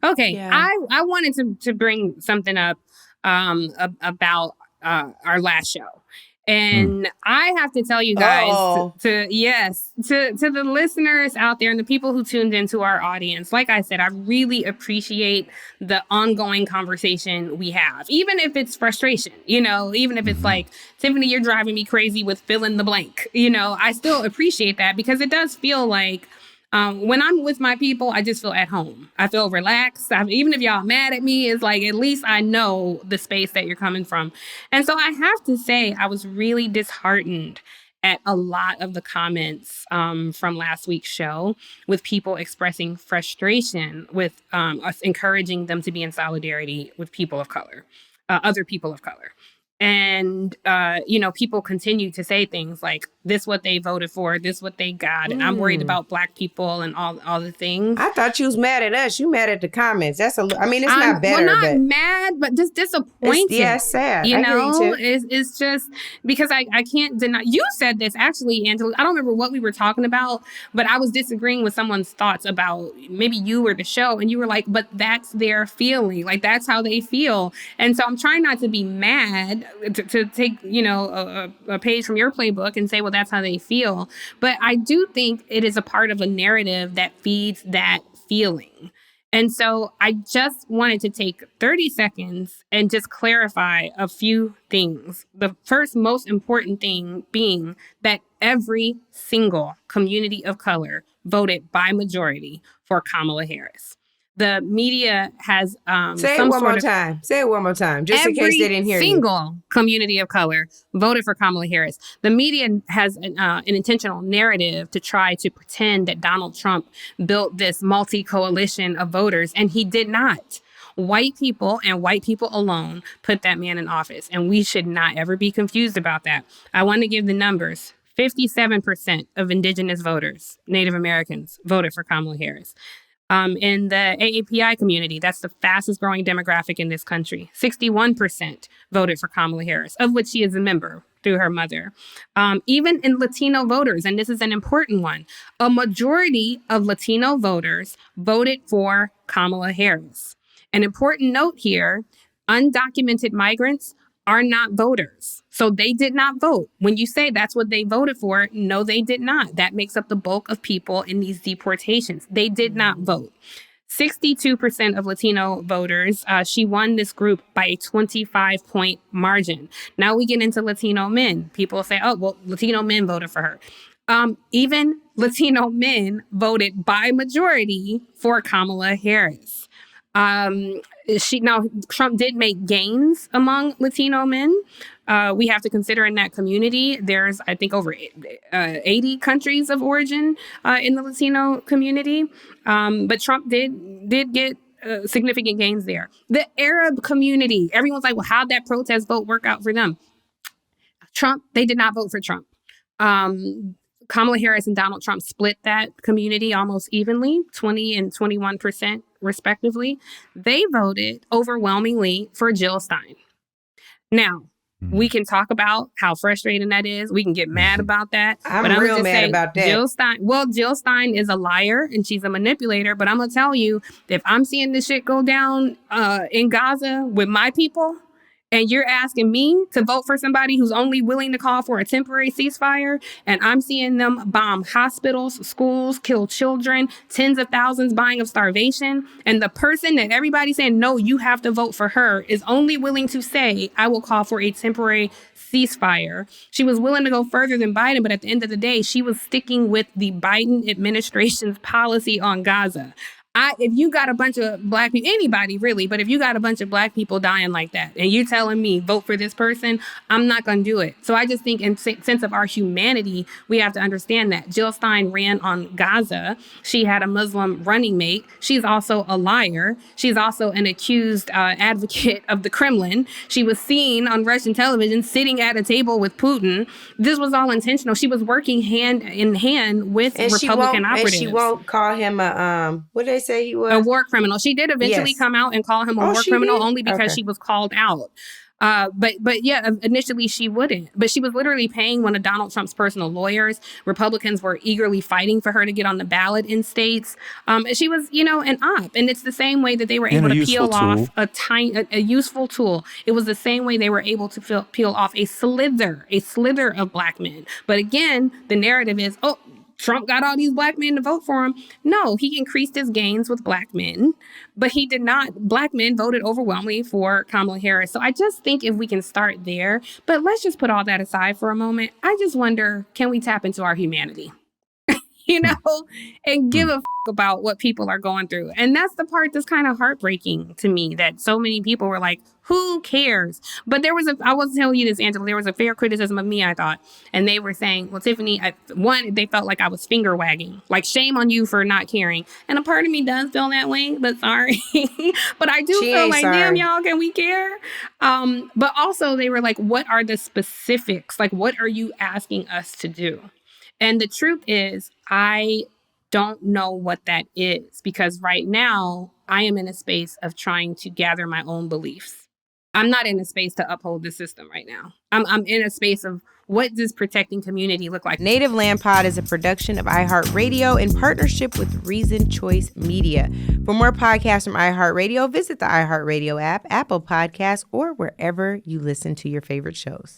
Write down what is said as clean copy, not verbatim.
Okay, Yeah. I wanted to bring something up about our last show. Mm. And I have to tell you guys Oh, to the listeners out there and the people who tuned into our audience. Like I said, I really appreciate the ongoing conversation we have, even if it's frustration, even if it's like, Tiffany, you're driving me crazy with fill in the blank. I still appreciate that because it does feel like when I'm with my people, I just feel at home. I feel relaxed. Even if y'all mad at me, it's like, at least I know the space that you're coming from. And so I have to say, I was really disheartened at a lot of the comments from last week's show, with people expressing frustration with us encouraging them to be in solidarity with people of color, other people of color. And, people continue to say things like, this what they voted for, this what they got. And I'm worried about Black people and all the things. I thought you was mad at us. You mad at the comments. It's I'm not better, not but mad, but just disappointed. it's sad. You I know, hear you too. it's just because I can't deny. You said this actually, Angela. I don't remember what we were talking about, but I was disagreeing with someone's thoughts about maybe you or the show, and you were like, "But that's their feeling. Like that's how they feel." And so I'm trying not to be mad to take a page from your playbook and say, "Well, that's how they feel." But I do think it is a part of a narrative that feeds that feeling. And so I just wanted to take 30 seconds and just clarify a few things. The first most important thing being that every single community of color voted by majority for Kamala Harris. The media has Say it one more time, just in case they didn't hear you. Every single community of color voted for Kamala Harris. The media has an intentional narrative to try to pretend that Donald Trump built this multi-coalition of voters, and he did not. White people and white people alone put that man in office, and we should not ever be confused about that. I want to give the numbers. 57% of indigenous voters, Native Americans, voted for Kamala Harris. In the AAPI community, that's the fastest growing demographic in this country. 61% voted for Kamala Harris, of which she is a member through her mother. Even in Latino voters, and this is an important one, a majority of Latino voters voted for Kamala Harris. An important note here, undocumented migrants are not voters. So they did not vote. When you say that's what they voted for, no, they did not. That makes up the bulk of people in these deportations. They did not vote. 62% of Latino voters, she won this group by a 25-point margin. Now we get into Latino men. People say, oh, well, Latino men voted for her. Even Latino men voted by majority for Kamala Harris. Trump did make gains among Latino men. We have to consider in that community, there's, I think, over 80 countries of origin in the Latino community. But Trump did get significant gains there. The Arab community, everyone's like, well, how'd that protest vote work out for them? They did not vote for Trump. Kamala Harris and Donald Trump split that community almost evenly, 20 and 21% respectively. They voted overwhelmingly for Jill Stein. Now, we can talk about how frustrating that is. We can get mad about that. I'm real mad about that. Jill Stein is a liar and she's a manipulator. But I'm going to tell you, if I'm seeing this shit go down in Gaza with my people, and you're asking me to vote for somebody who's only willing to call for a temporary ceasefire, and I'm seeing them bomb hospitals, schools, kill children, tens of thousands dying of starvation, and the person that everybody's saying, no, you have to vote for her, is only willing to say, I will call for a temporary ceasefire. She was willing to go further than Biden, but at the end of the day, she was sticking with the Biden administration's policy on Gaza. If you got a bunch of Black people, anybody really, but if you got a bunch of Black people dying like that and you're telling me vote for this person, I'm not going to do it. So I just think in sense of our humanity, we have to understand that. Jill Stein ran on Gaza. She had a Muslim running mate. She's also a liar. She's also an accused advocate of the Kremlin. She was seen on Russian television sitting at a table with Putin. This was all intentional. She was working hand in hand with Republican operatives. And she won't call him what did they say he was? A war criminal. She did eventually come out and call him a war criminal only because she was called out. But yeah, initially she wouldn't. But she was literally paying one of Donald Trump's personal lawyers. Republicans were eagerly fighting for her to get on the ballot in states. She was, an op. And it's the same way that they were able to peel off a useful tool. It was the same way they were able to peel off a slither of black men. But again, the narrative is, oh, Trump got all these black men to vote for him. No, he increased his gains with black men, but he did not. Black men voted overwhelmingly for Kamala Harris. So I just think if we can start there, but let's just put all that aside for a moment. I just wonder, can we tap into our humanity? And give a about what people are going through. And that's the part that's kind of heartbreaking to me, that so many people were like, who cares? But I will tell you this, Angela, there was a fair criticism of me, I thought. And they were saying, well, Tiffany, they felt like I was finger wagging, like shame on you for not caring. And a part of me does feel that way, but sorry. But I do feel like, damn, y'all, can we care? But also they were like, what are the specifics? Like, what are you asking us to do? And the truth is, I don't know what that is, because right now I am in a space of trying to gather my own beliefs. I'm not in a space to uphold the system right now. I'm in a space of, what does protecting community look like? Native Land Pod is a production of iHeart Radio in partnership with Reason Choice Media. For more podcasts from iHeart Radio, visit the iHeart Radio app, Apple Podcasts, or wherever you listen to your favorite shows.